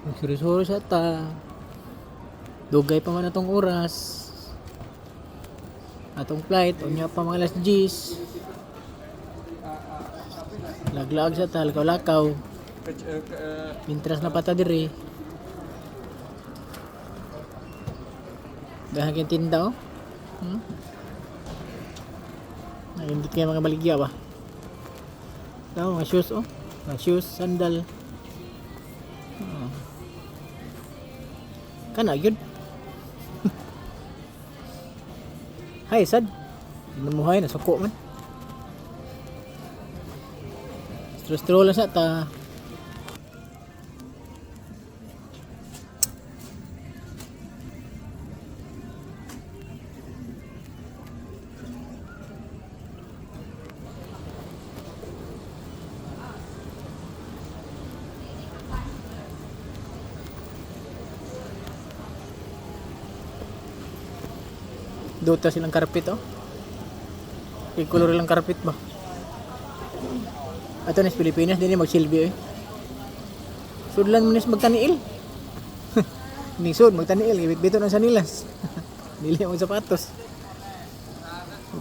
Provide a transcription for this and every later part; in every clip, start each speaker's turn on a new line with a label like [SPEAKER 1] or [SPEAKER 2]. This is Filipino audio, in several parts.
[SPEAKER 1] Magsuri-suri sa ta. Dugay pa man atong oras. Atong flight, unya pa mga alas 10. Laglag sa ta, lakaw-lakaw. Mintras na pata diri. Dahil tinda oh. Hindi kaya mga baligya ba? Ito, mga shoes oh. Mga shoes, sandal. Kana yun. Hay sad. Namuhay na suko man. Stro lang sa ta. Dota silang karpet oh. I-color lang karpet ba? Ato na sa Pilipinas din magsilbi eh. Sudlan mo nis magtaniil. Ning sud magtaniil ibit-bito ng sanilas. Dili mo sapatos.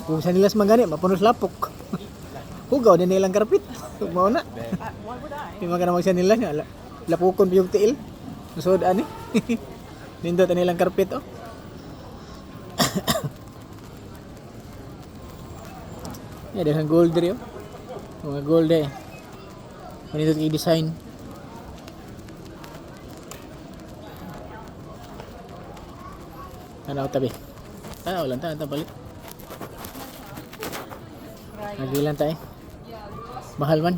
[SPEAKER 1] Kung sanilas magani mapunos lapok. Hugaw din nilang karpet. Mao na. Di man kana magsanilas nya lapukon yung tiil. Sud ani. Nindot nilang karpet oh. Ya, dengan gold rin yun. Mga gold eh. Manito i-design. Ano tabi? Tanaw lang tayo balik. Nagilan tayo. Mahal man.